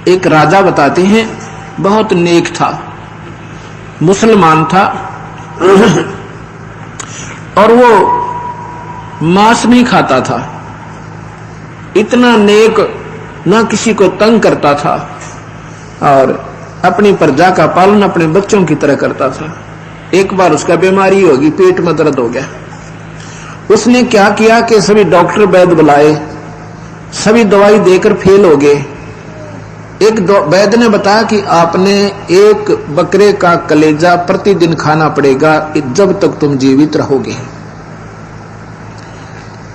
एक राजा बताते हैं, बहुत नेक था, मुसलमान था और वो मांस नहीं खाता था। इतना नेक, ना किसी को तंग करता था और अपनी प्रजा का पालन अपने बच्चों की तरह करता था। एक बार उसका बीमारी होगी, पेट में दर्द हो गया। उसने क्या किया कि सभी डॉक्टर वैद्य बुलाए, सभी दवाई देकर फेल हो गए। एक वैद्य ने बताया कि आपने एक बकरे का कलेजा प्रतिदिन खाना पड़ेगा जब तक तुम जीवित रहोगे।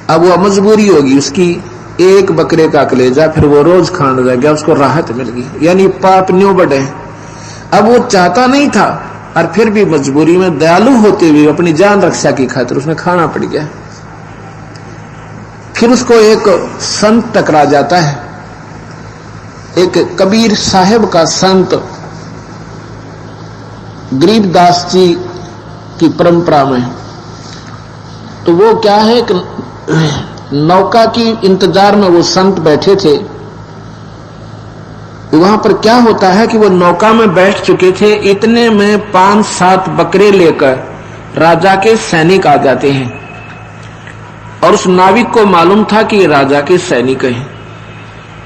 अब वह मजबूरी होगी उसकी, एक बकरे का कलेजा फिर वो रोज खाने लग गया, उसको राहत मिल गई, यानी पाप न्यों बढ़े। अब वो चाहता नहीं था और फिर भी मजबूरी में दयालु होते हुए अपनी जान रक्षा की खातिर उसने खाना पड़ गया। फिर उसको एक संत टकरा जाता है, एक कबीर साहब का संत, गरीबदास जी की परंपरा में। तो वो क्या है कि नौका की इंतजार में वो संत बैठे थे। वहां पर क्या होता है कि वो नौका में बैठ चुके थे, इतने में 5-7 बकरे लेकर राजा के सैनिक आ जाते हैं और उस नाविक को मालूम था कि ये राजा के सैनिक हैं।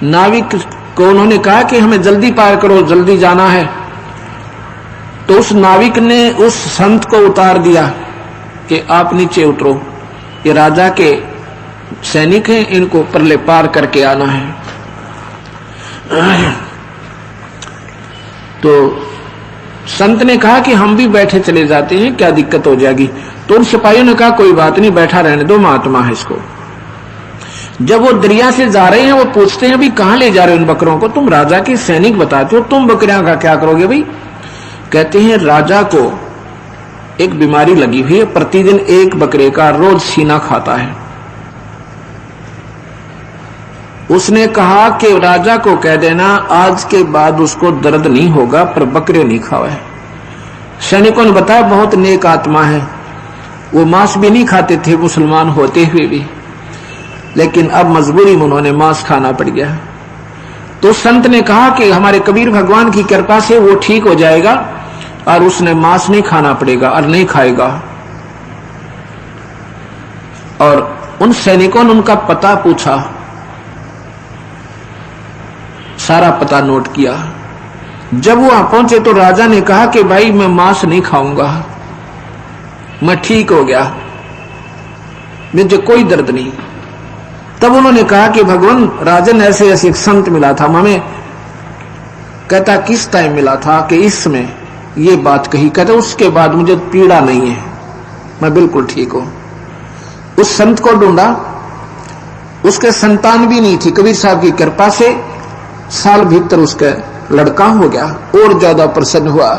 नाविक को उन्होंने कहा कि हमें जल्दी पार करो, जल्दी जाना है। तो उस नाविक ने उस संत को उतार दिया कि आप नीचे उतरो, ये राजा के सैनिक हैं, इनको परले पार करके आना है। तो संत ने कहा कि हम भी बैठे चले जाते हैं, क्या दिक्कत हो जाएगी। तो उन सिपाहियों ने कहा कोई बात नहीं, बैठा रहने दो, महात्मा है इसको। जब वो दरिया से जा रहे हैं, वो पूछते हैं अभी कहां ले जा रहे हो इन बकरों को? तुम राजा के सैनिक बताते हो, तुम बकरियां का क्या करोगे भाई? कहते हैं राजा को एक बीमारी लगी हुई है, प्रतिदिन एक बकरे का रोज सीना खाता है। उसने कहा कि राजा को कह देना आज के बाद उसको दर्द नहीं होगा, पर बकरे नहीं खावे। सैनिकों ने बताया बहुत नेक आत्मा है, वो मांस भी नहीं खाते थे मुसलमान होते हुए भी, लेकिन अब मजबूरी में उन्होंने मांस खाना पड़ गया। तो संत ने कहा कि हमारे कबीर भगवान की कृपा से वो ठीक हो जाएगा और उसने मांस नहीं खाना पड़ेगा और नहीं खाएगा। और उन सैनिकों ने उनका पता पूछा, सारा पता नोट किया। जब वहां पहुंचे तो राजा ने कहा कि भाई मैं मांस नहीं खाऊंगा, मैं ठीक हो गया, मुझे कोई दर्द नहीं। तब उन्होंने कहा कि भगवान राजन ऐसे ऐसे एक संत मिला था हमें, कहता किस टाइम मिला था कि इसमें ये बात कही, कहते उसके बाद मुझे पीड़ा नहीं है, मैं बिल्कुल ठीक हूं। उस संत को ढूंढा, उसके संतान भी नहीं थी, कबीर साहब की कृपा से साल भीतर उसका लड़का हो गया, और ज्यादा प्रसन्न हुआ।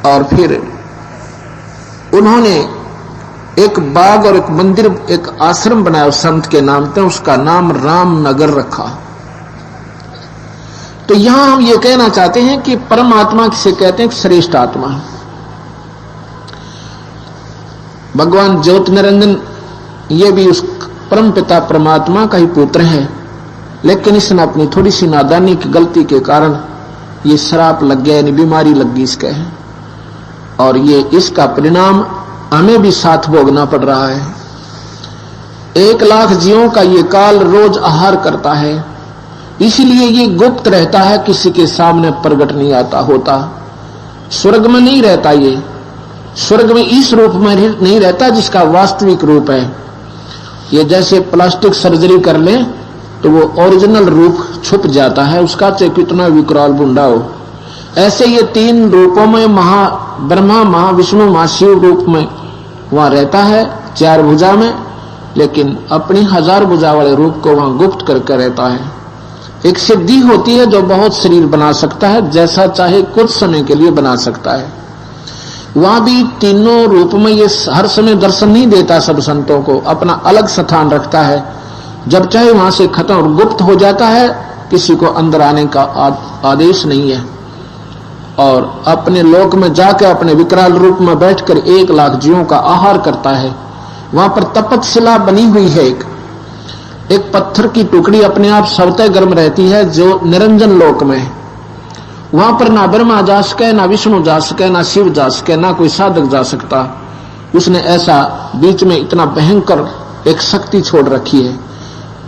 और फिर उन्होंने एक बाग और एक मंदिर, एक आश्रम बनाया उस संत के नाम पे, उसका नाम रामनगर रखा। तो यहां हम ये कहना चाहते हैं कि परमात्मा किसे कहते हैं? श्रेष्ठ आत्मा। भगवान ज्योति निरंजन ये भी उस परम पिता परमात्मा का ही पुत्र है, लेकिन इसने अपनी थोड़ी सी नादानी की गलती के कारण ये श्राप लग गया, यानी बीमारी लग गई इसके, और ये इसका परिणाम हमें भी साथ भोगना पड़ रहा है। 1 लाख जीवों का ये काल रोज आहार करता है, इसलिए ये गुप्त रहता है, किसी के सामने प्रकट नहीं आता होता। स्वर्ग में नहीं रहता, ये स्वर्ग में इस रूप में नहीं रहता जिसका वास्तविक रूप है। ये जैसे प्लास्टिक सर्जरी कर ले तो वो ओरिजिनल रूप छुप जाता है उसका, चाहे कितना विकराल बुंडा हो। ऐसे ये 3 रूपों में ब्रह्मा, महाविष्णु, महाशिव रूप में वहां रहता है, 4 भुजा में, लेकिन अपनी 1000 भुजा वाले रूप को वहां गुप्त करके रहता है। एक सिद्धि होती है जो बहुत शरीर बना सकता है, जैसा चाहे कुछ समय के लिए बना सकता है। वहां भी तीनों रूप में ये हर समय दर्शन नहीं देता, सब संतों को अपना अलग स्थान रखता है। जब चाहे वहां से खत्म और गुप्त हो जाता है, किसी को अंदर आने का आदेश नहीं है। और अपने लोक में जाकर अपने विकराल रूप में बैठकर 1 लाख जीवों का आहार करता है। वहां पर तपतशिला बनी हुई है एक, एक पत्थर की टुकड़ी अपने आप स्वतः गर्म रहती है जो निरंजन लोक में है। वहां पर ना ब्रह्मा जा सके, ना विष्णु जा सके, ना शिव जा सके, ना कोई साधक जा सकता। उसने ऐसा बीच में इतना भयंकर एक शक्ति छोड़ रखी है।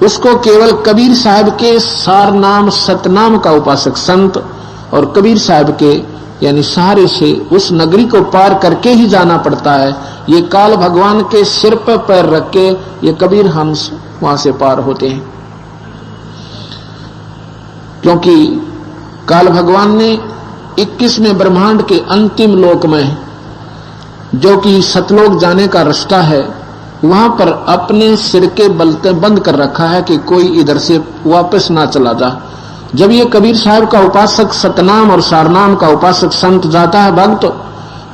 उसको केवल कबीर साहब के सार नाम सतनाम का उपासक संत और कबीर साहब के यानी सहारे से उस नगरी को पार करके ही जाना पड़ता है। ये काल भगवान के सिर पर पैर रख के ये कबीर हंस वहां से पार होते हैं, क्योंकि काल भगवान ने 21वें ब्रह्मांड के अंतिम लोक में, जो कि सतलोक जाने का रास्ता है, वहां पर अपने सिर के बलते बंद कर रखा है कि कोई इधर से वापस ना चला जा। जब ये कबीर साहब का उपासक सतनाम और सारनाम का उपासक संत जाता है भक्त,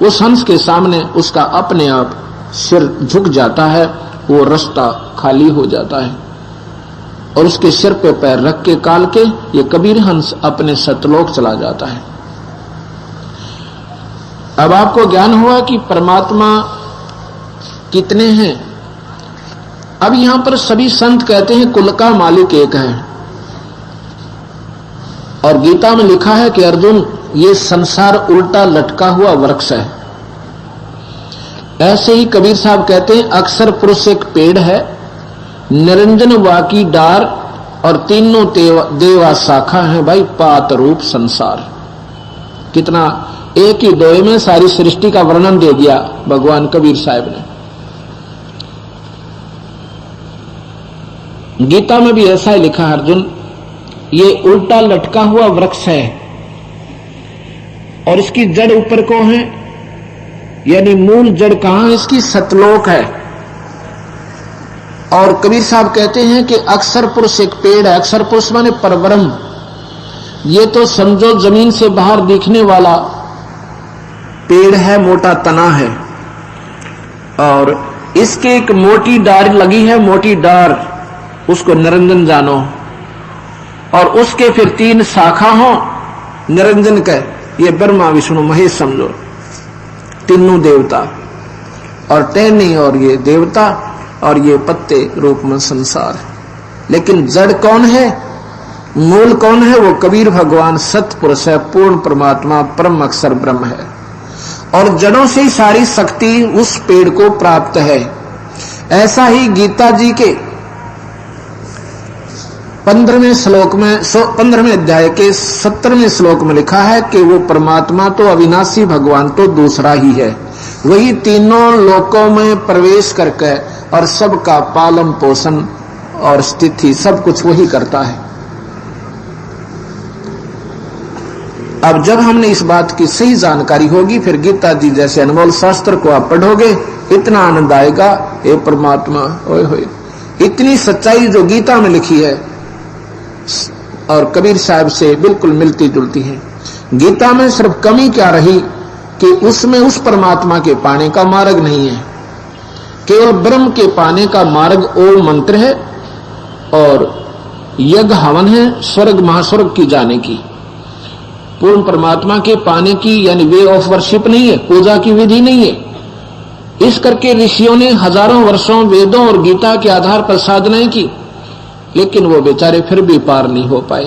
उस हंस के सामने उसका अपने आप सिर झुक जाता है, वो रास्ता खाली हो जाता है और उसके सिर पे पैर रख के काल के ये कबीर हंस अपने सतलोक चला जाता है। अब आपको ज्ञान हुआ कि परमात्मा कितने हैं। अब यहां पर सभी संत कहते हैं कुल का मालिक एक है, और गीता में लिखा है कि अर्जुन ये संसार उल्टा लटका हुआ वृक्ष है। ऐसे ही कबीर साहब कहते हैं अक्षर पुरुष एक पेड़ है, निरंजन वाकी डार और तीनों देवा शाखा है भाई पात रूप संसार। कितना एक ही दोहे में सारी सृष्टि का वर्णन दे दिया भगवान कबीर साहब ने। गीता में भी ऐसा ही लिखा है अर्जुन, ये उल्टा लटका हुआ वृक्ष है और इसकी जड़ ऊपर को है, यानी मूल जड़ कहां है इसकी? सतलोक है। और कबीर साहब कहते हैं कि अक्षर पुरुष एक पेड़ है। अक्षर पुरुष माने परब्रह्म। ये तो समझो जमीन से बाहर दिखने वाला पेड़ है, मोटा तना है, और इसके एक मोटी डार लगी है, मोटी डार, उसको निरंजन जानो, और उसके फिर 3 शाखा हो निरंजन के, ये ब्रह्मा विष्णु महेश समझो, तीनों देवता, और टहनी और ये देवता, और ये पत्ते रूप में संसार। लेकिन जड़ कौन है, मूल कौन है? वो कबीर भगवान सतपुरुष है, पूर्ण परमात्मा, परम अक्षर ब्रह्म है, और जड़ों से ही सारी शक्ति उस पेड़ को प्राप्त है। ऐसा ही गीता जी के 15वें श्लोक में 15वें अध्याय के 17वें श्लोक में लिखा है कि वो परमात्मा तो अविनाशी भगवान तो दूसरा ही है, वही तीनों लोकों में प्रवेश करके और सबका पालन पोषण और स्थिति सब कुछ वही करता है। अब जब हमने इस बात की सही जानकारी होगी, फिर गीता जी जैसे अनमोल शास्त्र को आप पढ़ोगे, इतना आनंद आएगा। हे परमात्मा, ओए होए, इतनी सच्चाई जो गीता में लिखी है और कबीर साहब से बिल्कुल मिलती जुलती है। गीता में सिर्फ कमी क्या रही कि उसमें उस परमात्मा के पाने का मार्ग नहीं है, केवल ब्रह्म के पाने का मार्ग ओम मंत्र है और यज्ञ हवन है, स्वर्ग महास्वर्ग की जाने की। पूर्ण परमात्मा के पाने की यानी वे ऑफ वर्शिप नहीं है, पूजा की विधि नहीं है। इस करके ऋषियों ने हजारों वर्षों वेदों और गीता के आधार पर साधनाएं की, लेकिन वो बेचारे फिर भी पार नहीं हो पाए।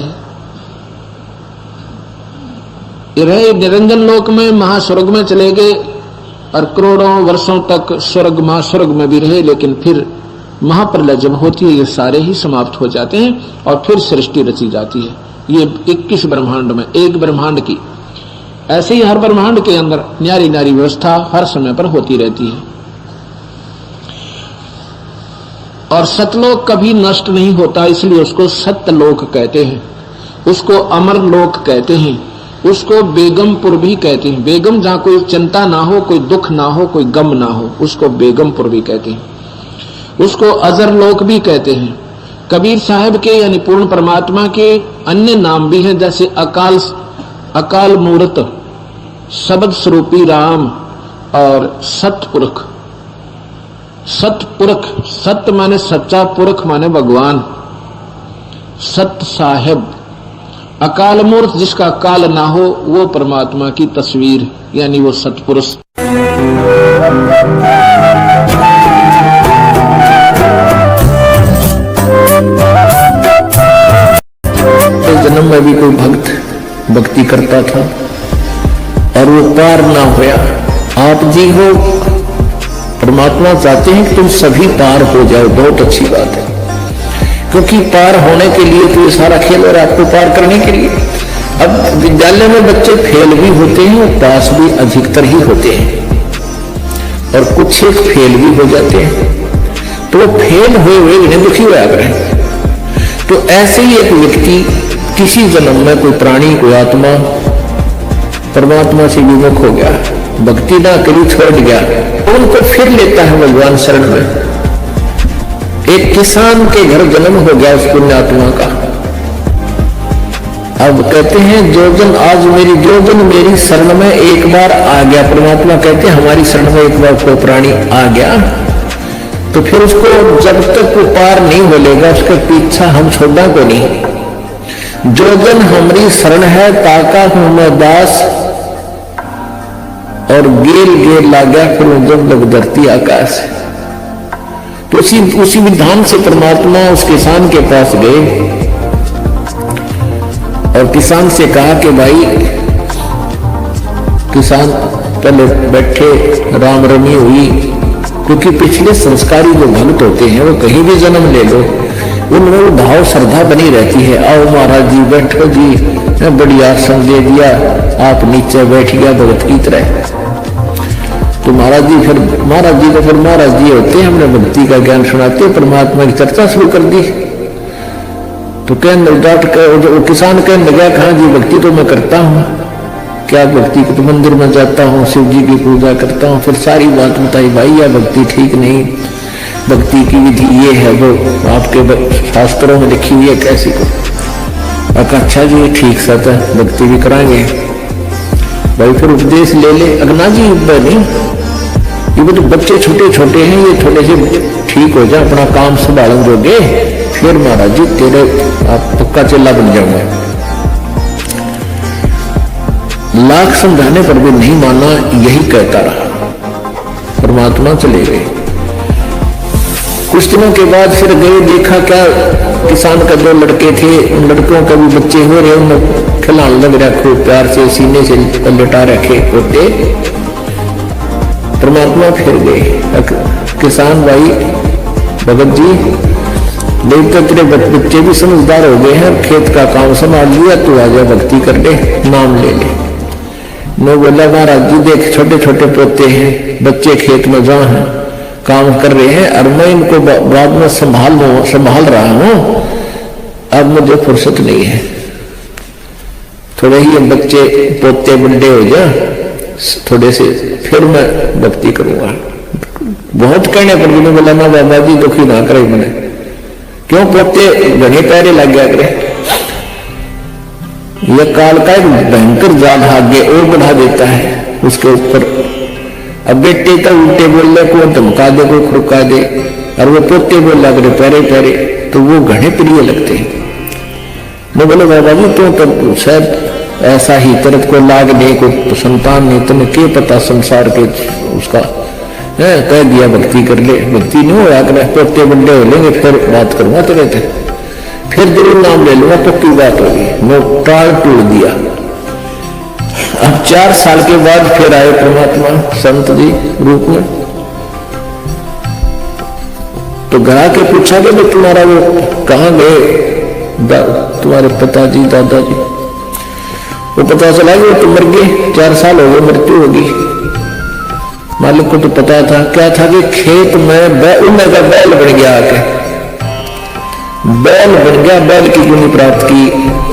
रहे निरंजन लोक में, महास्वर्ग में चले गए और करोड़ों वर्षों तक स्वर्ग महास्वर्ग में भी रहे, लेकिन फिर महाप्रलय जब होती है ये सारे ही समाप्त हो जाते हैं और फिर सृष्टि रची जाती है। ये 21 ब्रह्मांड में एक ब्रह्मांड की, ऐसे ही हर ब्रह्मांड के अंदर न्यारी न्यारी व्यवस्था हर समय पर होती रहती है। और सतलोक कभी नष्ट नहीं होता, इसलिए उसको सत्यलोक कहते हैं, उसको अमर लोक कहते हैं, उसको बेगमपुर भी कहते हैं। बेगम जहां कोई चिंता ना हो, कोई दुख ना हो, कोई गम ना हो, उसको बेगमपुर भी कहते हैं। उसको अजर लोक भी कहते हैं। कबीर साहब के यानी पूर्ण परमात्मा के अन्य नाम भी हैं, जैसे अकाल मूर्त, शब्द स्वरूपी राम और सतपुरख। सतपुरख, सत्य माने सच्चा, पुरख माने भगवान, सत्य साहेब। अकाल मूर्त जिसका काल ना हो, वो परमात्मा की तस्वीर यानी वो सतपुरुष। जन्म में भी कोई भक्त भक्ति करता था और वो पार ना होया। आप जी हो, परमात्मा चाहते हैं कि तुम सभी पार हो जाओ, बहुत अच्छी बात है, क्योंकि पार होने के लिए तो ये सारा खेल और आपको पार करने के लिए। अब विद्यालय में बच्चे फेल भी होते हैं और पास भी अधिकतर ही होते हैं, और कुछ एक फेल भी हो जाते हैं, तो वो फेल हुए हुए इन्हें दुखी हुआ करें। तो ऐसे ही एक व्यक्ति किसी जन्म में कोई प्राणी, कोई आत्मा परमात्मा से विमुख हो गया, भक्ति ना करी, छोड़ गया, उनको फिर लेता है भगवान शरण में। एक किसान के घर जन्म हो गया उस पुण्यात्मा का। अब कहते हैं जो जन मेरी शरण में एक बार आ गया, परमात्मा कहते हैं हमारी शरण में एक बार कोई प्राणी आ गया तो फिर उसको जब तक वो पार नहीं हो लेगा उसका पीछा हम छोड़ना को नहीं। जो जन हमारी शरण है ताका हूं मैं दास, और गेल गेल ला गया फिर जब लग धरती आकाश। तो उसी विधान से परमात्मा उस किसान के पास गए और किसान से कहा कि भाई, किसान पहले बैठे, राम रमी हुई, क्योंकि पिछले संस्कारी जो भक्त होते हैं वो कहीं भी जन्म ले लो उनमें भाव श्रद्धा बनी रहती है। आओ महाराज जी बैठो जी, बड़ी आसन दे दिया, आप नीचे बैठ गया भगत की तरह। तो महाराज जी को फिर महाराज जी होते हैं, हमने भक्ति का ज्ञान सुनाते, परमात्मा की चर्चा शुरू कर दी। तो कहने डांट कर किसान कहने लगा, कहा जी भक्ति तो मैं करता हूँ, क्या भक्ति को तो मंदिर में जाता हूँ, शिव जी की पूजा करता हूँ। फिर सारी बात बताई, भाई यह भक्ति ठीक नहीं, भक्ति की विधि ये है वो आपके शास्त्रों में लिखी हुई है, कैसी को। अच्छा जी ठीक सत है, भक्ति भी कराएंगे भाई, फिर उपदेश ले ले। अगना जी नहीं, ये तो बच्चे छोटे छोटे हैं, ये थोड़े से ठीक हो जाए, अपना काम संभालन दोगे, फिर महाराज जी तेरे आप पक्का चेला बन जाऊंगा। लाख समझाने पर भी नहीं माना, यही कहता रहा, परमात्मा चले गए। कुछ दिनों के बाद फिर गए, देखा क्या किसान का 2 लड़के थे, उन लड़कों का भी बच्चे हो रहे, उन खिलाने लग रहा, खूब प्यार से सीने से लटा रखे होते। परमात्मा फिर गए, किसान भाई भगत जी देखते तेरे बच्चे भी समझदार हो गए हैं, खेत का काम संभाल लिया, तू आ जा भक्ति कर ले, नाम ले ले। मैं बोला महाराज जी देख छोटे छोटे पोते हैं, बच्चे खेत में जा हैं, काम कर रहे हैं, और मैं इनको बाद में संभाल रहा हूं, अब मुझे फुर्सत नहीं है, थोड़े ही बच्चे पोते बड़े हो जा थोड़े से, फिर मैं भक्ति करूंगा। बहुत कहने पर भी बोला ना बाबा जी दुखी ना करे मैंने, क्यों पोते घने पैरे लग गया करे। यह काल का एक भयंकर जाल आगे और बढ़ा देता है उसके ऊपर। अब बेटे तो उल्टे बोल रहे, को धमका दे, को खुड़का दे, और वो पोते बोल लग रहे पैरे पैरे, तो वो घने प्रिय लगते हैं। मैं बोले बाबा जी तो शायद ऐसा ही तरफ को लाग दे, को संतान नहीं, तुम्हें क्या पता संसार के उसका है, कह दिया भक्ति कर ले, भक्ति नहीं हो रहा, पोते बंडे हो लेंगे फिर बात करूंगा तेरे थे, फिर जरूर नाम ले लूंगा, पक्की बात होगी। मैं टाल टूट दिया। अब 4 साल के बाद फिर आए परमात्मा संत जी रूप में, तो गा के पूछा कि तुम्हारा वो कहाँ गए तुम्हारे पिताजी दादाजी। वो पता चला कि तो मर गए, 4 साल हो गए, मृत्यु होगी। मालिक को तो पता था, क्या था कि खेत में उनका बैल बन गया, आके बैल बन गया, बैल की गुणी प्राप्त की,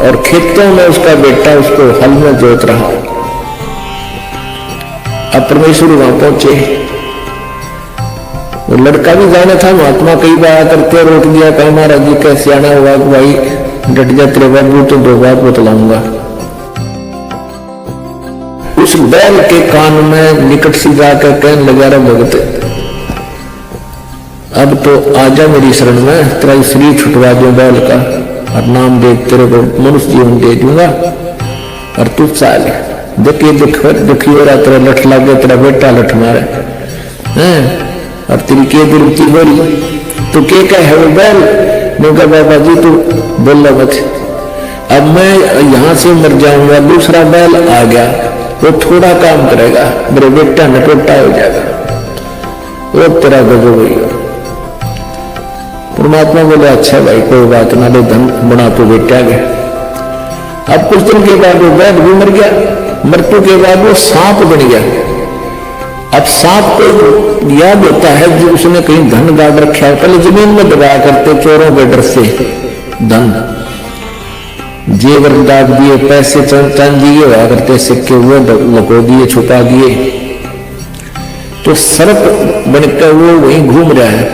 और खेतों में उसका बेटा उसको हल में जोत रहा। अब परमेश्वर वहां पहुंचे, वो लड़का भी जाना था, महात्मा कई बार करते रोक दिया, कहा महाराज जी कैसे आना हुआ, भाई डट जा तेरे बाबू, तो 2 बात बतलाऊंगा। उस बैल के कान में निकट से जाकर कहने लगा, रे भगत अब तो आजा मेरी शरण में, तेरा शरीर छुटवा दूं बैल का, और नाम दे तेरे को मनुष्य जीवन दे दूंगा, और तू चाल देखिए दुखी हो रहा, तेरा लठ लग गया, तेरा बेटा लठ मारे हैं, और तेरी के दुर्गति हो रही, तो क्या है वो बैल। मैं कहा बाबा जी तू बोल मत, अब मैं यहां से मर जाऊंगा, दूसरा बैल आ गया, वो थोड़ा काम करेगा, मेरे बेटा नटोटा हो जाएगा, वो तेरा गजब होगा। परमात्मा बोले अच्छा भाई कोई बात ना, ले धन बना तो बेटा गया। अब कुछ दिन के बाद वो बैल भी मर गया, मृत्यु के बाद वो सांप बन गया। अब सांप को याद होता है जो उसने कहीं धन गाड़ रखा है, पहले जमीन में दबाया करते चोरों के डर से, धन जेवर दाग दिए, पैसे चांदी हुआ करते सिक्के, वो लुको दिए, छुपा दिए, तो सर्प बनकर वो वहीं घूम रहा है।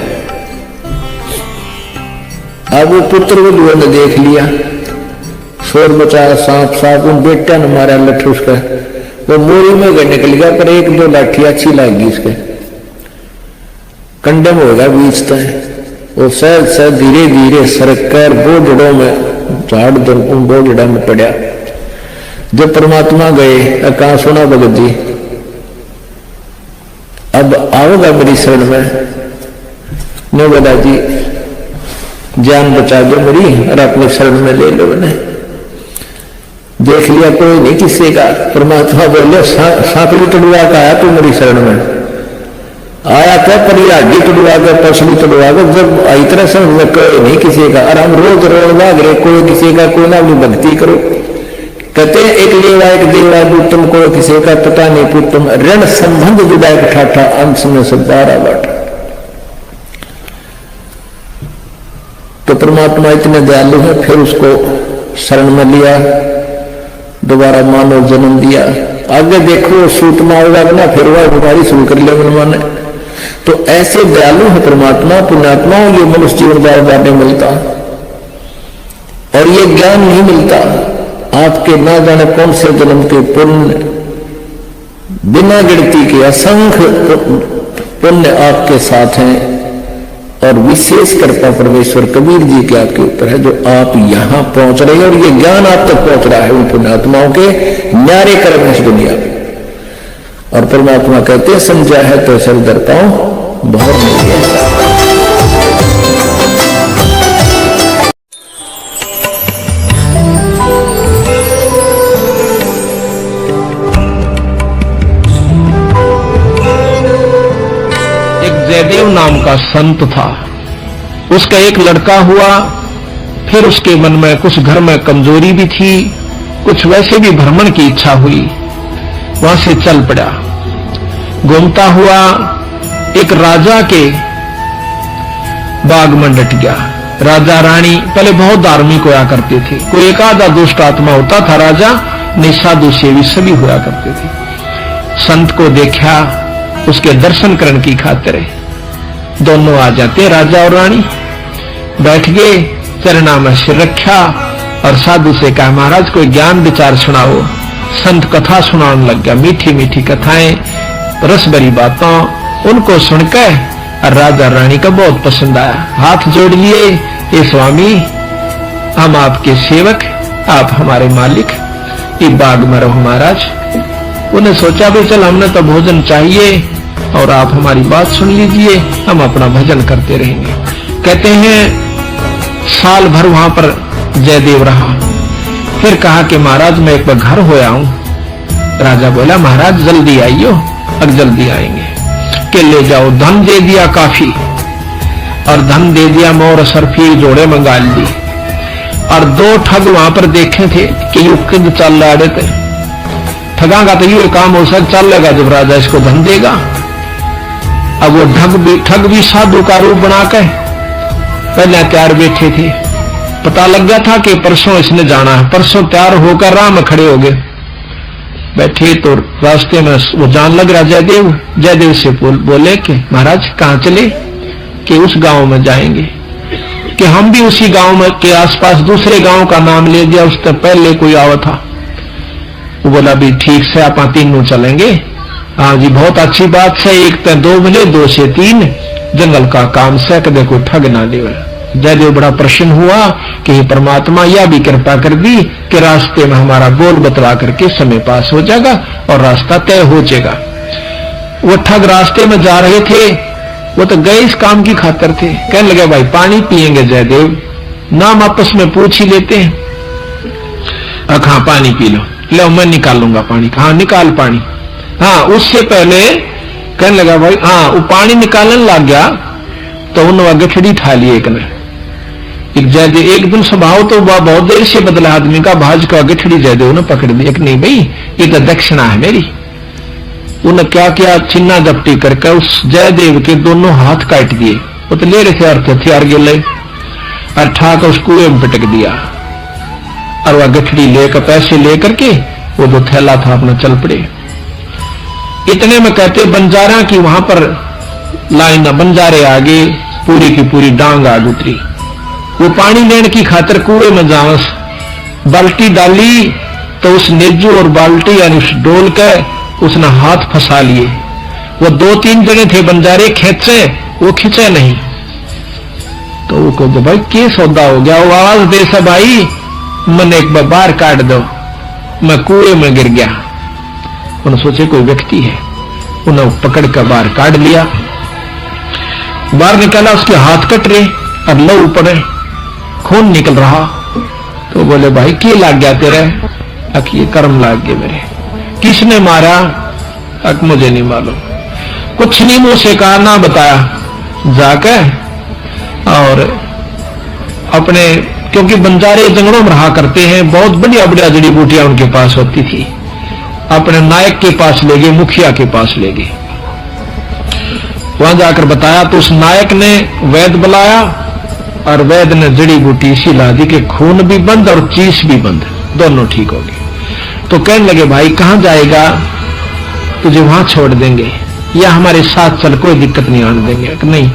अब वो पुत्र वो ने देख लिया, शोर मचाया, सांप सांप, उन बेटा ने मारा लठ उसका, वो मोरी में गए निकल गया, पर एक दो लाठी अच्छी लगी इसके, कंडम होगा बीच तक। वो सहज सहज धीरे धीरे सरकार बोझड़ों में झाड़ उन बोझड़ा में पड़ा। जब परमात्मा गए, कहा सुना भगत जी अब आओगा मेरी शरण में? ने बोला जी जान बचा दो मेरी और अपनी शरण में ले लो। ने देख लिया कोई नहीं किसी का, परमात्मा बोले सांकड़ी तोड़वा का आया तू मेरी शरण में आया था, पर ये हड्डी तोड़वा के पसली तोड़वा के जब आई तरह से कोई नहीं किसी का, और हम रोज रोड़वा गए कोई किसी का, कोई ना अपनी भक्ति करो। कहते हैं एक लेवा एक देवा तुम को किसी का पता नहीं पुतम, ऋण संबंध जुड़ा एक ठाठा, अंश में सब 12 बाटा। तो परमात्मा इतने दयालु है, फिर उसको शरण में लिया, दोबारा मानव जन्म दिया। आगे देखो सूतमा होगा ना, फिर वह बीमारी शुरू कर लिया मन ने। तो ऐसे दयालु है परमात्मा, पुण्यात्मा, ये मनुष्य जीवन बार बार नहीं मिलता, और ये ज्ञान नहीं मिलता। आपके ना जाने कौन से जन्म के पुण्य, बिना गिनती के असंख्य पुण्य आपके साथ हैं, और विशेष कृपा परमेश्वर कबीर जी के आपके ऊपर है, जो आप यहां पहुंच रहे हैं, और ये ज्ञान आप तक पहुंच रहा है उन पुण्यात्माओं के न्यारे कर्म इस दुनिया में। और परमात्मा कहते हैं समझा है तो सर दर पाओ बहुत नहीं है। जयदेव नाम का संत था, उसका एक लड़का हुआ। फिर उसके मन में कुछ घर में कमजोरी भी थी, कुछ वैसे भी भ्रमण की इच्छा हुई, वहां से चल पड़ा। घूमता हुआ एक राजा के बाग में डट गया। राजा रानी पहले बहुत धार्मिक होया करते थे, कोई एक आधा दुष्ट आत्मा होता था राजा, नहीं साधु सेवी सभी हुआ करते थे। संत को देखा, उसके दर्शन करने की खातिर दोनों आ जाते, राजा और रानी बैठ गए, चरणा में सिर रखा और साधु से कहा महाराज कोई ज्ञान विचार सुनाओ। संत कथा सुनाने लग गया, मीठी मीठी कथाएं, रस भरी बातों, उनको सुनकर और राजा रानी का बहुत पसंद आया। हाथ जोड़ लिए, ये स्वामी हम आपके सेवक, आप हमारे मालिक, ये बाग में रहो महाराज। उन्हें सोचा भी चल हमने तो भोजन चाहिए और आप हमारी बात सुन लीजिए, हम अपना भजन करते रहेंगे। कहते हैं साल भर वहां पर जयदेव रहा। फिर कहा कि महाराज मैं एक बार घर होया हूं। राजा बोला महाराज जल्दी आइयो। अब जल्दी आएंगे कि ले जाओ। धन दे दिया काफी, और धन दे दिया, मोर सरफी जोड़े मंगा ली। और 2 ठग वहां पर देखे थे कि युग चल रहे थे, ठगा का तो ये काम हो सकता चलेगा जब राजा इसको धन देगा। अब वो ठग भी साधु का रूप बनाकर पहले तैयार बैठे थे। पता लग गया था कि परसों इसने जाना है, परसों तैयार होकर राह में खड़े हो गए। बैठे तो रास्ते में वो जान लग रहा जयदेव से बोले कि महाराज कहाँ चले? कि उस गांव में जाएंगे। कि हम भी उसी गांव में के आसपास दूसरे गांव का नाम ले दिया, उससे पहले कोई आवा था। वो बोला भी ठीक से आप तीनों चलेंगे। हाँ जी बहुत अच्छी बात है, 1 से 2 मिले, 2 से 3 जंगल का काम से कदे कोई ठग ना ले। जयदेव बड़ा प्रसन्न हुआ कि हे परमात्मा यह भी कृपा कर दी कि रास्ते में हमारा गोल बतला करके समय पास हो जाएगा और रास्ता तय हो जाएगा। वो ठग रास्ते में जा रहे थे, वो तो गए इस काम की खातिर थे। कहने लगे भाई पानी पिएंगे जयदेव, नाम आपस में पूछ ही लेते हैं। पानी पी लो। लो मैं निकालूंगा पानी। हाँ निकाल पानी। हाँ उससे पहले कहने लगा भाई, हाँ वो पानी निकालने लग गया तो उन्होंने गठड़ी ठा ली एक ने। एकदम स्वभाव तो वह बहुत देर से बदला आदमी का, भाज का गठड़ी जयदेव ने पकड़ ली। एक नहीं भाई ये तो दक्षिणा है मेरी। उन्हें क्या किया, छिन्ना जपटी करके उस जयदेव के दोनों हाथ काट दिए। वो तो ले रहे थे और हथियार गिले और ठाक उस कुएं में पटक दिया। और वह गठड़ी लेकर पैसे लेकर के वो जो थैला था अपना चल पड़े। इतने में कहते बंजारा की वहां पर लाइन, बंजारे आगे पूरी की पूरी डांग आज उतरी। वो पानी लेने की खातर कुएं में जावस बाल्टी डाली तो उस नेजू और बाल्टी यानी उस डोल के उसने हाथ फंसा लिए। वो 2-3 जने थे बंजारे, खेचे वो खींचे नहीं। तो वो कहते भाई क्या सौदा हो गया। वो आवाज दे सा भाई मन एक बार बाहर काट दो, मैं कुएं में गिर गया। उन्होंने सोचे कोई व्यक्ति है, उन्हें पकड़ कर बाहर काट लिया। बाहर निकाला, उसके हाथ कट रहे और लहू पड़े, खून निकल रहा। तो बोले भाई क्या लाग गया तेरे? अक ये कर्म लाग गए मेरे। किसने मारा? अक मुझे नहीं मालूम, कुछ नहीं मुंह से कहा ना बताया। जाकर और अपने, क्योंकि बंजारे जंगलों में रहा करते हैं, बहुत बढ़िया बढ़िया जड़ी बूटियां उनके पास होती थी, अपने नायक के पास ले गए, मुखिया के पास ले गए। वहां जाकर बताया तो उस नायक ने वैद्य बुलाया और वैद्य ने जड़ी बूटी इसी ला दी कि खून भी बंद और चीस भी बंद, दोनों ठीक हो गए। तो कहने लगे भाई कहां जाएगा? तुझे वहां छोड़ देंगे या हमारे साथ चल, कोई दिक्कत नहीं आने देंगे। नहीं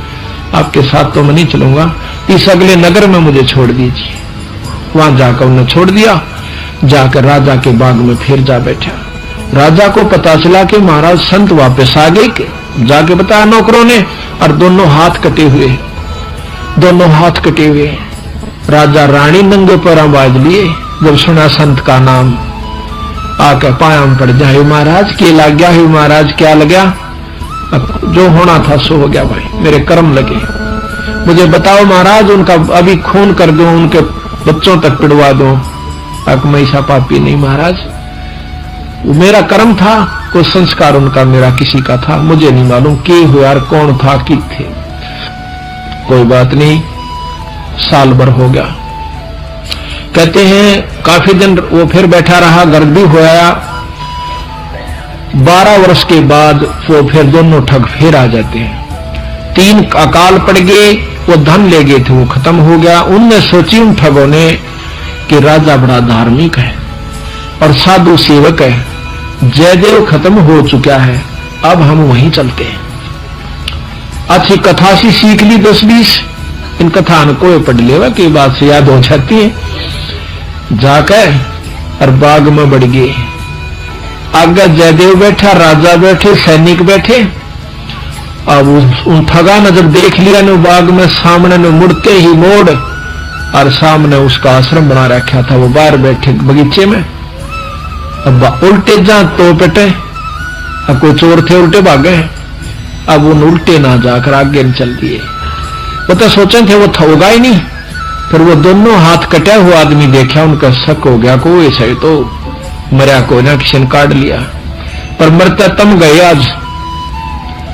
आपके साथ तो मैं नहीं चलूंगा, इस अगले नगर में मुझे छोड़ दीजिए। वहां जाकर उन्हें छोड़ दिया। जाकर राजा के बाग में फिर जा बैठा। राजा को पता चला कि महाराज संत वापस आ गए। जाके बताया नौकरों ने, और दोनों हाथ कटे हुए, दोनों हाथ कटे हुए। राजा रानी नंगे पैरों बाज लिए। जब सुना संत का नाम आकर पाया में पड़ जाए, महाराज क्या लग गया है? महाराज क्या लगा? जो होना था सो हो गया भाई, मेरे कर्म लगे। मुझे बताओ महाराज, उनका अभी खून कर दूं, उनके बच्चों तक पिड़वा दूं। अब मैं ऐसा पापी नहीं महाराज, वो मेरा कर्म था, कोई संस्कार उनका मेरा किसी का था, मुझे नहीं मालूम कि हुआ और कौन था कि थे। कोई बात नहीं, साल भर हो गया। कहते हैं काफी दिन वो फिर बैठा रहा, गर्द भी होया। 12 वर्ष के बाद वो फिर दोनों ठग फिर आ जाते हैं। 3 अकाल पड़ गए, वो धन ले गए थे, वो खत्म हो गया। उनने सोची उन ठगों ने कि राजा बड़ा धार्मिक है और साधु सेवक है, जयदेव खत्म हो चुका है, अब हम वहीं चलते हैं। अच्छी कथा सी सीख ली 10-20, इन कथा न कोई पढ़ लेवा की बात से याद हो जाती है। जाकर और बाग में बढ़ गए। आगे जयदेव बैठा, राजा बैठे, सैनिक बैठे। अब उन ठगा ने जब देख लिया ने बाग में सामने ने मुड़ते ही मोड़, और सामने उसका आश्रम बना रखा था, वो बाहर बैठे बगीचे में। अब उल्टे जा तो पेटे, अब कोई चोर थे उल्टे भागे। अब उन उल्टे ना जाकर आगे चल दिए। वो तो सोचे थे वो होगा ही नहीं। फिर वो दोनों हाथ कटा हुआ आदमी देखा, उनका शक हो गया कोई ऐसा तो मरा, को ना किसी ने काट लिया। पर मरता तम गए आज,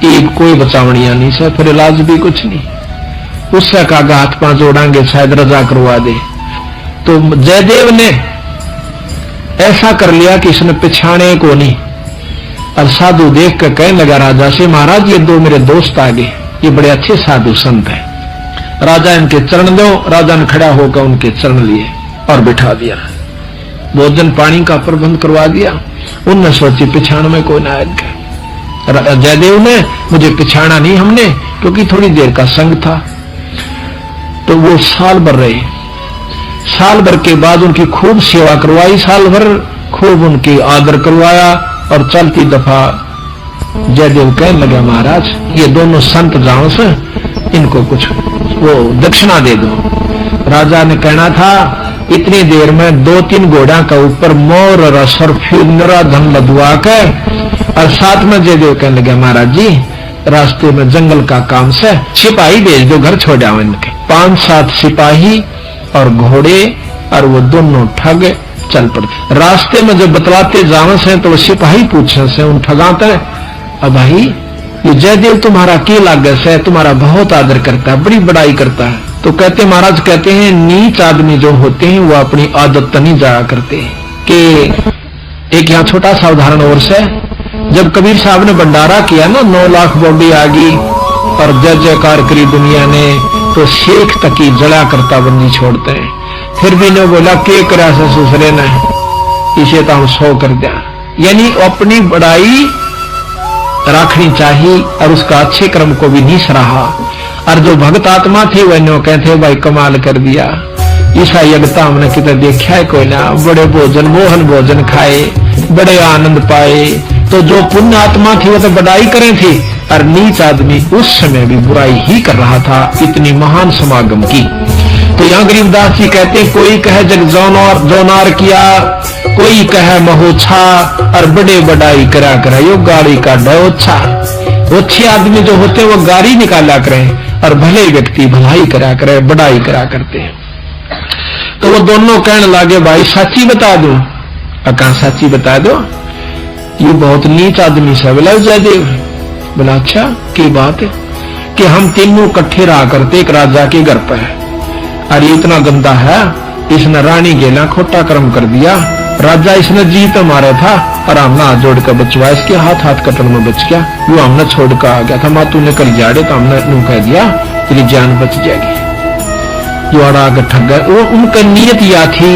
एक कोई बचावनिया नहीं से, फिर इलाज भी कुछ नहीं। उससे कहा हाथ पांव जोड़ांगे शायद रजा करवा दे। तो जयदेव ने ऐसा कर लिया कि इसने पिछाने को नहीं। और साधु देख कर कहने लगा राजा से, महाराज ये 2 मेरे दोस्त आ गए, ये बड़े अच्छे साधु संत हैं, राजा इनके चरण दो। राजा ने खड़ा होकर उनके चरण लिए और बिठा दिया। भोजन पानी का प्रबंध करवा दिया। उनने सोची पिछाण में कोई ना आएगा। जयदेव ने मुझे पिछाड़ा नहीं हमने, क्योंकि थोड़ी देर का संग था। तो वो साल भर रहे। साल भर के बाद उनकी खूब सेवा करवाई, साल भर खूब उनकी आदर करवाया। और चलती दफा जयदेव कहने लगा महाराज ये दोनों संत जाओ से, इनको कुछ वो दक्षिणा दे दो। राजा ने कहना था इतनी देर में 2-3 घोड़ा का ऊपर मोर रस और फिर नरा धन लदवा कर, और साथ में जयदेव कहने लगे महाराज जी रास्ते में जंगल का काम से सिपाही भेज दो, घर छोड़ आओ इनके। 5-7 सिपाही और घोड़े, और वो दोनों ठग चल पड़ते। रास्ते में जब बतलाते जाने से तो सिपाही पूछे से उन ठगाते, अब भाई ये जयदेव तुम्हारा के लागे से, तुम्हारा बहुत आदर करता है, बड़ी बड़ाई करता है। तो कहते महाराज कहते हैं नीच आदमी जो होते हैं वो अपनी आदत नहीं जाया करते। कि एक यहाँ छोटा सा उदाहरण और से, जब कबीर साहब ने भंडारा किया ना, 9 लाख बॉडी आ गई और जय जयकार करी दुनिया ने, तो शेख तक ही जला करता बंदी छोड़ते हैं। फिर भी ने बोला के करा से सुसरे ने, इसे तो हम 100 कर दिया। यानी अपनी बड़ाई रखनी चाहिए और उसका अच्छे कर्म को भी नहीं सराहा। और जो भक्त आत्मा थे वह नो कहते भाई कमाल कर दिया, ईसा यज्ञता हमने कितने देखा है कोई ना, बड़े भोजन मोहन भोजन खाए, बड़े आनंद पाए। तो जो पुण्य आत्मा थी वो तो बड़ाई करे थी, और नीच आदमी उस समय भी बुराई ही कर रहा था, इतनी महान समागम की। तो यहाँ गरीबदास जी कहते कोई कहे जग जोनार किया, कोई कहे महोछा, और बड़े बड़ाई करा करा यो गाड़ी का डोछा। अच्छे आदमी जो होते हैं वो गाड़ी निकाला करें, और भले व्यक्ति भलाई करा करे, बड़ाई करा करते हैं। तो वो दोनों कहने लगे भाई सच्ची बता दो। कहा सच्ची बता दो, ये बहुत नीच आदमी से। बोला जयदेव, बोला अच्छा की बात है? कि हम तीनों इकट्ठे रहा करते एक राजा के घर पर, और ये इतना गंदा है, इसने रानी गेला खोटा कर्म कर दिया। राजा इसने जीत मारा था और हमने हाथ जोड़ कर बचवा, इसके हाथ कटन में बच गया। वो हमने छोड़ कर आ गया था, माँ तूने कर जाड़े तो हमने नू कह दिया तेरी जान बच जाएगी। जो अड़ा कर ठग गए, वो उनका नियत यह थी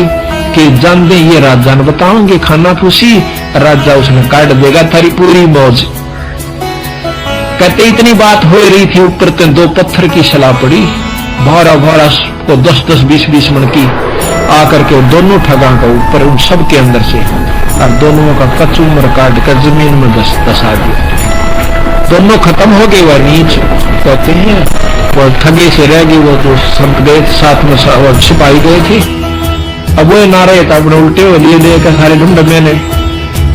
कि जान दे ये राजा ने बताओगे खाना फूसी, राजा उसने काट देगा थारी पूरी मौज। कहते इतनी बात हो रही थी, ऊपर ते 2 पत्थर की सलाह पड़ी, भारा भारा को 10-10, 20-20 मन की आकर के दोनों ठगा का ऊपर उन सब के अंदर से, और दोनों का कचूमर काट कर जमीन में दसा दिया। दोनों खत्म हो गए। वह नीच कहते हैं वो ठगे से रह गई, वो जो संत गए साथ में सिपाही गए थे, अब वो ना रहे तो अपने उल्टे हो लिए लेकर सारे ढूंढ मैंने।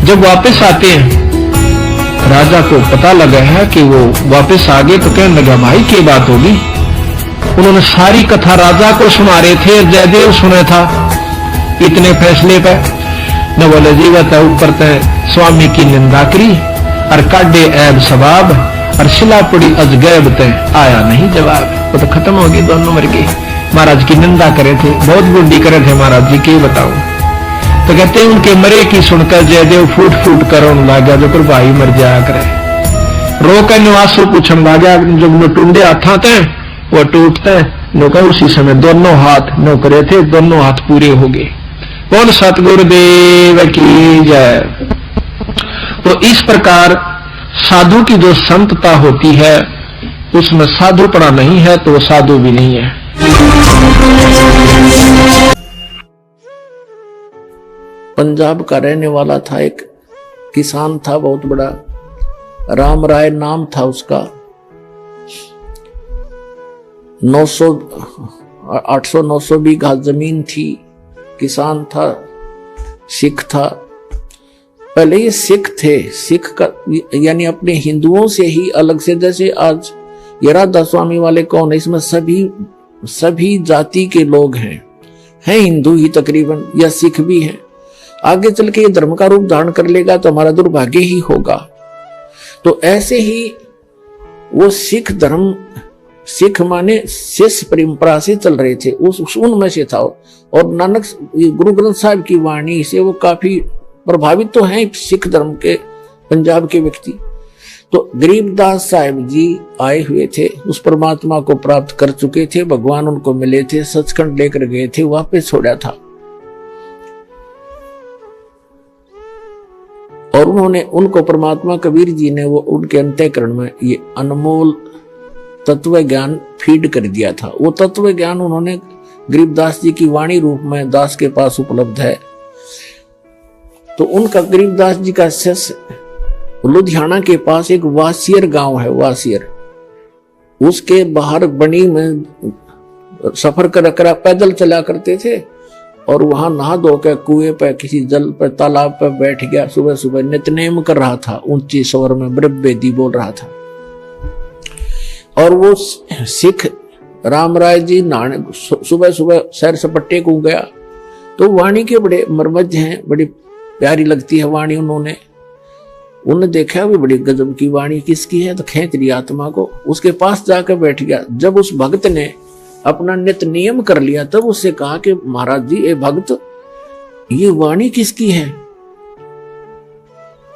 जब वापस आते हैं राजा को पता लगा है कि वो वापस आ गए, तो कहने लगा भाई क्या बात होगी। उन्होंने सारी कथा राजा को सुना रहे थे, जयदेव सुना था इतने फैसले पर। न बोले जीवत है ऊपर तय स्वामी की निंदा करी, और काटे ऐब सवाब, और शिला पड़ी अजगैब तय आया नहीं जवाब। वो तो खत्म हो गई, दोनों मर गए। महाराज की निंदा करे थे, बहुत बुढ़ी करे थे महाराज जी, के बताओ। तो कहते हैं उनके मरे की सुनकर जयदेव फूट फूट कर रोने लगा, जो कर भाई मर जाया करे। रो कर निवासु पूछने लगा, जब न टूंडे हाथा थे वो टूटते नौकर। उसी समय दोनों हाथ नौकरे थे, दोनों हाथ पूरे हो गए। बोल सतगुरुदेव की जय। तो इस प्रकार साधु की जो संतता होती है उसमें साधुपना नहीं है तो वो साधु भी नहीं है। पंजाब का रहने वाला था, एक किसान था बहुत बड़ा, राम राय नाम था उसका। 800-900 बीघा जमीन थी, किसान था, सिख था। पहले ये सिख थे, सिख का यानी अपने हिंदुओं से ही अलग से, जैसे आज ये राधा स्वामी वाले कौन है, इसमें सभी जाति के लोग हैं हिंदू ही तकरीबन, या सिख भी हैं। आगे चल के ये धर्म का रूप धारण कर लेगा तो हमारा दुर्भाग्य ही होगा। तो ऐसे ही वो सिख धर्म, सिख माने शिष्य परंपरा से चल रहे थे, उनमें से था। और नानक गुरु ग्रंथ साहिब की वाणी से वो काफी प्रभावित तो हैं सिख धर्म के, पंजाब के व्यक्ति। तो गरीबदास साहिब जी आए हुए थे, उस परमात्मा को प्राप्त कर चुके थे, भगवान उनको मिले थे, सचखंड लेकर गए थे, वापस छोड़ा था। और उन्होंने उनको परमात्मा कबीर जी ने वो उनके अंतःकरण में ये अनमोल तत्व ज्ञान फीड कर दिया था। वो तत्व ज्ञान उन्होंने गरीबदास जी की वाणी रूप में दास के पास उपलब्ध है। तो उनका गरीबदास जी का शिष्य लुधियाना के पास एक वासियर गांव है, वासियर, उसके बाहर बनी में सफर कर पैदल चला करते थे, और वहां नहा धो के कुएं पे किसी जल पे तालाब पे बैठ गया। सुबह सुबह नित्यनेम कर रहा था, ऊंची स्वर में ब्रह्मवेदी बोल रहा था। और वो सिख राम राय जी नहाने सुबह सुबह सैर सपट्टे को गया, तो वाणी के बड़े मर्मज्ञ हैं, बड़ी प्यारी लगती है वाणी। उन्होंने देखा भी बड़ी गजब की वाणी किसकी है, तो खींच लिया आत्मा को, उसके पास जाकर बैठ गया। जब उस भक्त ने अपना नित्य नियम कर लिया तब उससे कहा कि महाराज जी, ए भक्त, ये वाणी किसकी है?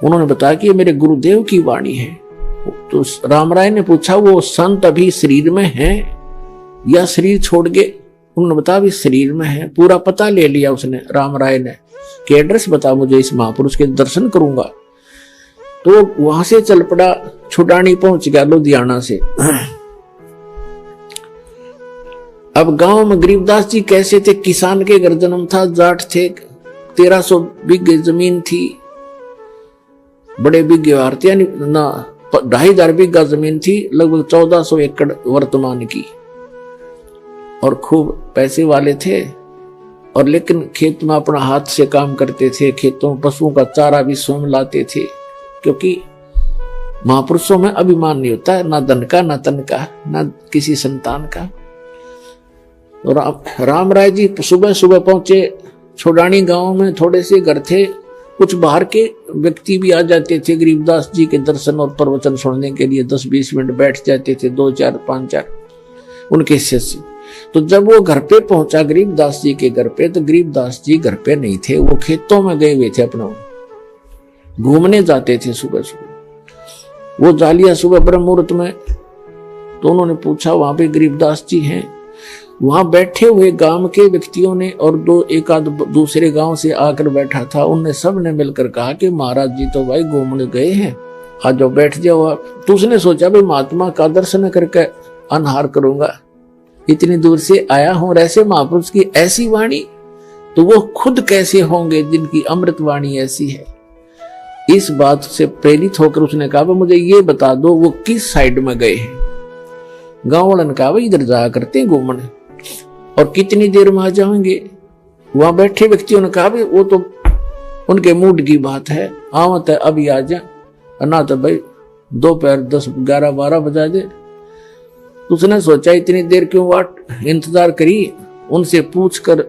उन्होंने बताया कि ये मेरे गुरुदेव की वाणी है। तो राम राय ने पूछा, वो संत अभी शरीर में है या शरीर छोड़ गए? उन्होंने बताया भी शरीर में है। पूरा पता ले लिया उसने, राम राय ने, कि एड्रेस बता मुझे, इस महापुरुष के दर्शन करूंगा। तो वहां से चल पड़ा, छुटानी पहुंच गया लुधियाना से। अब गांव में गरीबदास जी कैसे थे? किसान के घर जन्म था, जाट थे, 1300 बीघे जमीन थी, बड़े बीघे वारते, यानी ना 2500 बीघा जमीन थी, लगभग 1400 एकड़ वर्तमान की, और खूब पैसे वाले थे। और लेकिन खेत में अपना हाथ से काम करते थे, खेतों पशुओं का चारा भी स्वयं लाते थे, क्योंकि महापुरुषों में अभिमान नहीं होता है, ना धन का, ना तन का, ना किसी संतान का। और राम राय जी सुबह सुबह पहुंचे छोड़ानी गांव में। थोड़े से घर थे, कुछ बाहर के व्यक्ति भी आ जाते थे गरीबदास जी के दर्शन और प्रवचन सुनने के लिए, 10-20 मिनट बैठ जाते थे, 2-4, 5-4 उनके शिष्य। तो जब वो घर पे पहुंचा गरीबदास जी के घर पे, तो गरीबदास जी घर पे नहीं थे, वो खेतों में गए हुए थे, अपना घूमने जाते थे सुबह सुबह। वो जालिया सुबह ब्रह्म मुहूर्त में, तो उन्होंने पूछा वहां पे गरीबदास जी हैं? वहां बैठे हुए गांव के व्यक्तियों ने और एक आध दूसरे गांव से आकर बैठा था, उनने सब ने मिलकर कहा कि महाराज जी तो भाई घूमने गए हैं, आज जाओ बैठ जाओ आप। तो उसने सोचा भाई महात्मा का दर्शन करके अनहार करूंगा, इतनी दूर से आया हूं, और ऐसे महापुरुष की ऐसी वाणी, तो वो खुद कैसे होंगे जिनकी अमृत वाणी ऐसी है। इस बात से प्रेरित होकर उसने कहा मुझे ये बता दो वो किस साइड में गए हैं। गांव वालों ने कहा इधर जाया करते हैं घूमने, और कितनी देर में आ जाएंगे? वहां बैठे व्यक्तियों ने कहा वो तो उनके मूड की बात है, आवत है अभी आ जा, ना तो भाई दोपहर 10, 11, 12 बजा दे। उसने सोचा इतनी देर क्यों वाट इंतजार करी, उनसे पूछ कर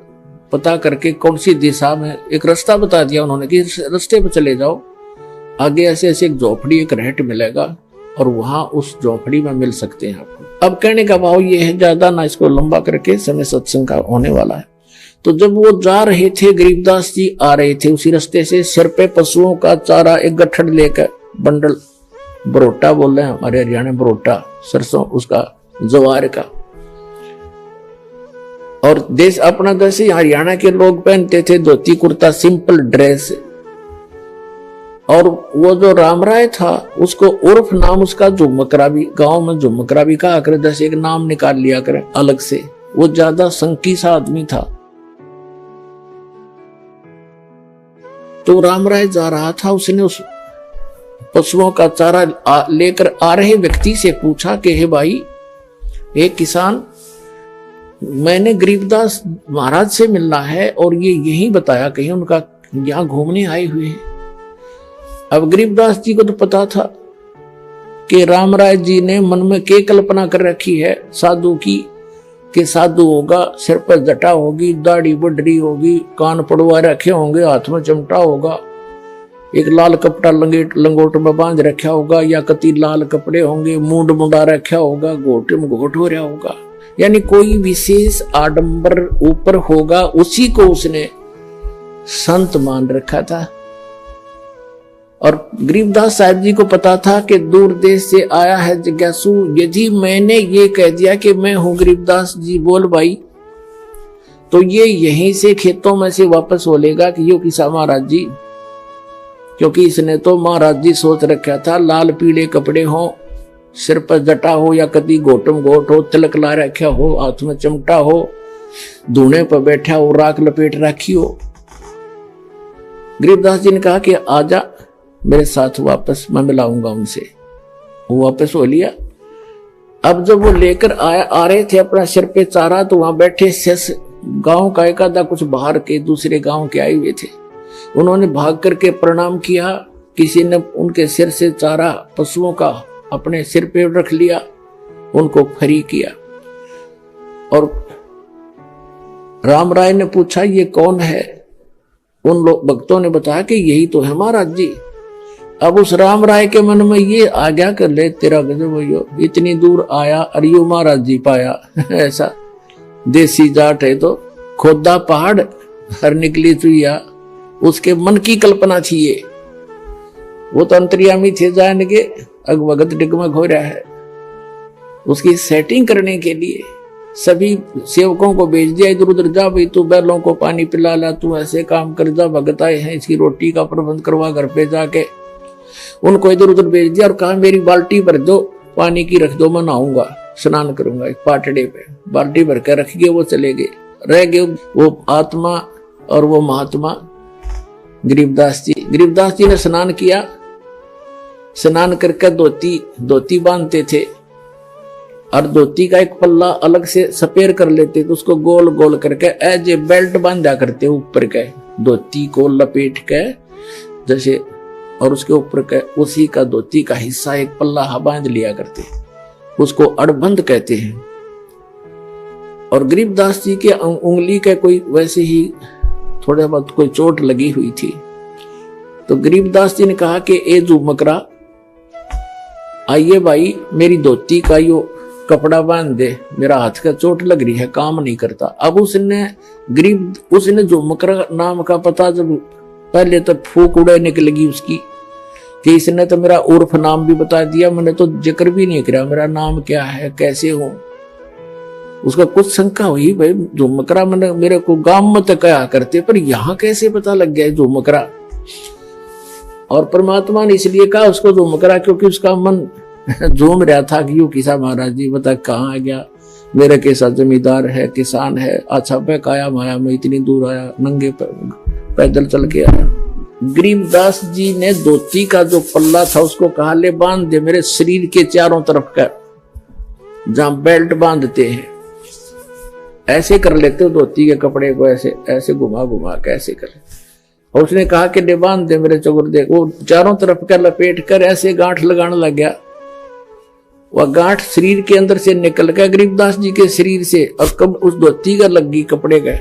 पता करके कौन सी दिशा में, एक रास्ता बता दिया उन्होंने कि रास्ते पे चले जाओ, आगे ऐसे ऐसे एक झोपड़ी, एक रहट मिलेगा, और वहां उस झोपड़ी में मिल सकते हैं आपको। अब कहने का भाव ये है, ज्यादा ना इसको लंबा करके, समय सत्संग का होने वाला है। तो जब वो जा रहे थे, गरीबदास जी आ रहे थे उसी रास्ते से, सिर पे पशुओं का चारा एक गठड़ लेकर, बंडल, बरोटा बोल रहे हैं हमारे हरियाणा, बरोटा सरसों उसका, जवार का। और देश अपना जैसे हरियाणा के लोग पहनते थे धोती कुर्ता, सिंपल ड्रेस। और वो जो राम राय था उसको उर्फ नाम उसका झुमकरा भी, गांव में झुमकरा भी कहा करे, जैसे एक नाम निकाल लिया करे अलग से। वो ज्यादा संकी सा आदमी था। तो राम राय जा रहा था, उसने उस पशुओं का चारा लेकर आ रहे व्यक्ति से पूछा कि हे भाई, एक किसान, मैंने गरीबदास महाराज से मिलना है और ये यही बताया कहीं उनका यहां घूमने आए हुए हैं। अब गरीबदास जी को तो पता था कि राम राय जी ने मन में क्या कल्पना कर रखी है साधु की, कि साधु होगा, सिर पर जटा होगी, दाढ़ी बढ़ी होगी, कान पड़वा रखे होंगे, हाथ में चिमटा होगा, एक लाल कपड़ा लंगोट में बांध रखा होगा, या कति लाल कपड़े होंगे, मूंड मुंडा रखा होगा, घोटे में घोट हो रहा होगा, यानी कोई विशेष आडंबर ऊपर होगा, उसी को उसने संत मान रखा था। और गरीबदास साहब जी को पता था कि दूर देश से आया है जिज्ञासु, यदि मैंने ये कह दिया कि मैं हूं गरीबदास जी बोल भाई, तो ये यहीं से खेतों में से वापस बोलेगा कि यो किसा महाराज जी, क्योंकि इसने तो महाराज जी सोच रखा था लाल पीले कपड़े हो, सिर पर जटा हो, या कभी घोटम घोट हो, तिलक ला रखा हो, हाथ में चिमटा हो, धूने पर बैठा हो, राख लपेट रखी हो। गरीबदास जी ने कहा कि आजा मेरे साथ वापस, मैं मिलाऊंगा उनसे। वो वापस हो लिया। अब जब वो लेकर आ रहे थे अपना सिर पे चारा, तो वहां बैठे शेष गांव का एक आधा कुछ बाहर के दूसरे गांव के आए हुए थे। उन्होंने भाग करके प्रणाम किया, किसी ने उनके सिर से चारा पशुओं का अपने सिर पे रख लिया, उनको फ्री किया। और राम राय ने पूछा ये कौन है? उन लोग भक्तों ने बताया कि यही तो है महाराज जी। अब उस राम राय के मन में ये आ गया कर ले तेरा गजब भैया, इतनी दूर आया और यू महाराज जी पाया। ऐसा देसी जाट है तो खोदा पहाड़ हर निकली चुईया, उसके मन की कल्पना थी ये। वो तो अंतर्यामी थे जान के अगवगत डिगमग हो रहा है। उसकी सेटिंग करने के लिए सभी सेवकों को भेज दिया, इधर उधर जा भाई, तू बैलों को पानी पिला ला, तू ऐसे काम कर जा, भगत आए हैं, इसकी रोटी का प्रबंध करवा घर पे जाके। उनको इधर उधर भेज दिया और कहा मेरी बाल्टी भर दो, पानी की रख दो, मैं नहाऊंगा, स्नान करूंगा। एक पाटड़े पे बाल्टी भर कर रख गए, वो चले गए। रह गए वो आत्मा और वो महात्मा गरीबदास जी। गरीबदास जी ने स्नान किया, स्नान करके धोती बांधते थे और धोती का एक पल्ला अलग से सपेर कर लेते, तो उसको गोल गोल करके एज ए बेल्ट बांधा करते ऊपर के, धोती को लपेट के जैसे, और उसके ऊपर के उसी का धोती का हिस्सा एक पल्ला बांध लिया करते, उसको अड़बंद कहते हैं। और गरीबदास जी के उंगली के कोई वैसे ही थोड़ा बहुत कोई चोट लगी हुई थी, तो गरीबदास जी ने कहा कि ए झुमकरा, आइए भाई मेरी धोती का यो कपड़ा बांध दे, मेरा हाथ का चोट लग रही है, काम नहीं करता। अब उसने झुमकरा नाम का पता जब पहले तो फूक उड़े निकलेगी उसकी कि इसने तो मेरा उर्फ नाम भी बता दिया, मैंने तो जिक्र भी नहीं किया मेरा नाम क्या है, कैसे हूं। उसका कुछ शंका हुई, भाई झुमकरा मैंने मेरे को गांव में तो कहा करते, पर यहां कैसे पता लग गया झुमकरा। और परमात्मा ने इसलिए कहा उसको झुमकरा क्योंकि उसका मन झूम रहा था कि यू किसा महाराज जी बता कहाँ आ गया, मेरे कैसा जमींदार है, किसान है, अच्छा काया माया में इतनी दूर आया, नंगे पैदल चल के आया। गरीबदास जी ने धोती का जो पल्ला था उसको कहा ले बांध दे मेरे शरीर के चारों तरफ का, जहां बेल्ट बांधते हैं ऐसे कर लेते हो धोती के कपड़े को, ऐसे ऐसे घुमा घुमा के ऐसे कर। और उसने कहा कि दे बांध दे मेरे चौगर दे, वो चारों तरफ का लपेट कर ऐसे गांठ लगाने लग गया। वह गांठ शरीर के अंदर से निकल गया गरीबदास जी के शरीर से, और कब उस धोती का लग गई कपड़े का।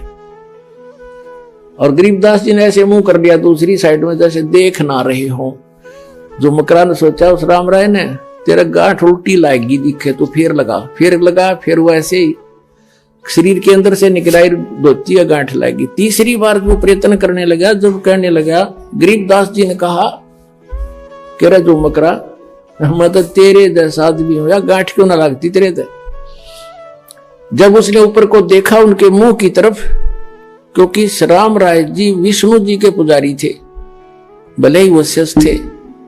और गरीबदास जी ने ऐसे मुंह कर दिया दूसरी साइड में जैसे देख ना रहे हो। झुमकरा ने सोचा उस राम राय ने तेरा गांठ उल्टी लाएगी दिखे तो फिर लगा, फिर वो ऐसे ही शरीर के अंदर से निकलाई धोती का गांठ लाएगी। तीसरी बार वो प्रयत्न करने लगा, जब कहने लगा गरीबदास जी ने कहा कह रहा झुमकरा मैं तो तेरे जैसा आदमी हूं, या गांठ क्यों ना लगती तेरे दे। जब उसने ऊपर को देखा उनके मुंह की तरफ, क्योंकि राम राय जी विष्णु जी के पुजारी थे, भले ही वो शिष्य थे,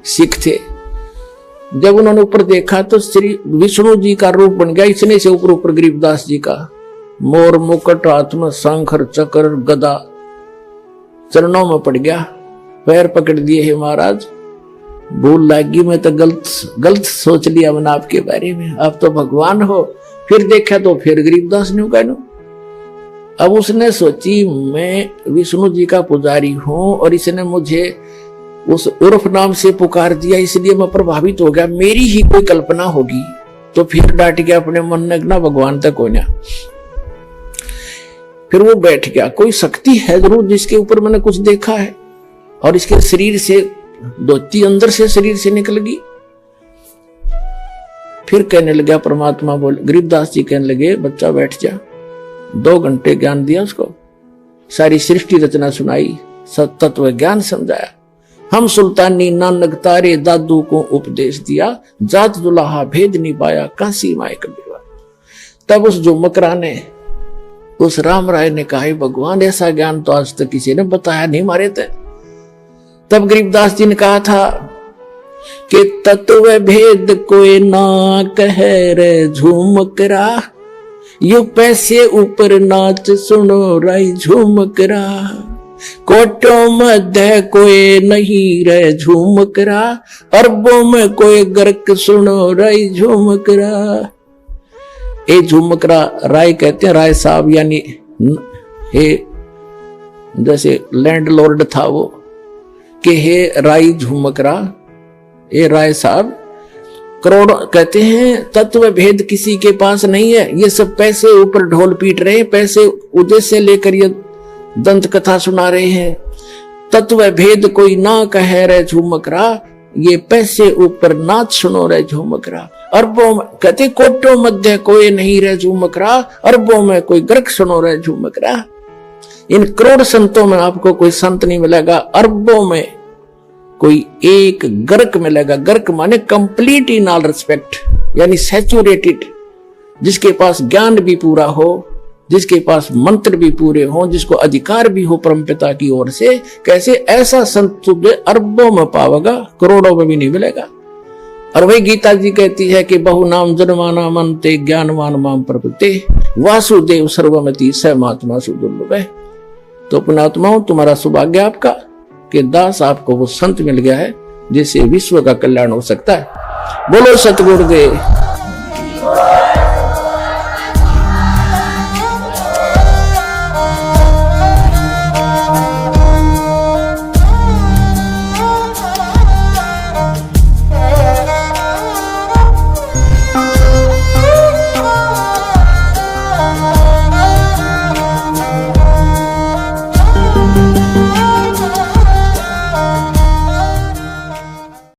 सिख थे। जब उन्होंने ऊपर देखा तो श्री विष्णु जी का रूप बन गया, इतने से ऊपर गरीबदास जी का मोर मुकुट हाथ में शंखर चक्र गदा, चरणों में पड़ गया, पैर पकड़ दिए है महाराज, भूल लगी, मैं तो गलत सोच लिया मैंने आपके बारे में, आप तो भगवान हो। फिर देखा तो फिर गरीबदास ने कहना, अब उसने सोची मैं विष्णु जी का पुजारी हूं और इसने मुझे उस उर्फ नाम से पुकार दिया, इसलिए मैं प्रभावित हो गया, मेरी ही कोई कल्पना होगी। तो फिर डांट गया अपने मन ने ना भगवान तक होना। फिर वो बैठ गया, कोई शक्ति है जरूर जिसके ऊपर मैंने कुछ देखा है, और इसके शरीर से धोती अंदर से शरीर से निकल गई। फिर कहने लगा परमात्मा बोल, गरीबदास जी कहने लगे बच्चा बैठ जा। 2 घंटे ज्ञान दिया उसको, सारी सृष्टि रचना सुनाई, तत्व ज्ञान समझाया। हम सुल्तानी नानक तारे दादू को उपदेश दिया, जात दुल्हा भेद नहीं पाया काशी माए कबीरवा। तब उस झुमकरा ने, उस राम राय ने कहा भगवान ऐसा ज्ञान तो आज तक किसी ने बताया नहीं मारे थे। तब गरीबदास जी ने कहा था कि तत्व भेद कोई ना कह रे झुमकरा, यू पैसे ऊपर नाच सुनो राई झुमकरा, कोटों मध्य कोई नहीं रे झुमकरा, अरबों में कोई गर्क सुनो राई झुमकरा। ए झुमकरा राय कहते हैं, राय साहब यानी हे जैसे लैंडलॉर्ड था वो, कि हे राय झुमकरा, ए राय साहब करोड़ कहते हैं तत्व भेद किसी के पास नहीं है। ये सब पैसे ऊपर ढोल पीट रहे हैं, पैसे उद्देश्य लेकर ये दंत कथा सुना रहे हैं। तत्व भेद कोई ना कहे रे झूमकरा, ये पैसे ऊपर नाच सुनो रे झूमकरा। अरबों में कहते कोटों मध्य कोई नहीं रे झूमकरा, अरबों में कोई गर्क सुनो रे झूमकरा। इन करोड़ संतों में आपको कोई संत नहीं मिलेगा, अरबों में कोई एक गर्क मिलेगा। गर्क माने कंप्लीट इन ऑल रिस्पेक्ट, यानी सैचुरेटेड, जिसके पास ज्ञान भी पूरा हो, जिसके पास मंत्र भी पूरे हो, जिसको अधिकार भी हो परमपिता की ओर से। कैसे ऐसा संत तुझे अरबों में पावेगा, करोड़ों में भी नहीं मिलेगा। और वही गीता जी कहती है कि बहु नाम जन्माना मनते ज्ञानवान माम प्रपते, वासुदेव सर्वमति स महात्मा सुदुर्लभ है। तो पुणात्माओं, तुम्हारा सौभाग्य आपका कि दास आपको वो संत मिल गया है जिससे विश्व का कल्याण हो सकता है। बोलो सतगुरुदेव।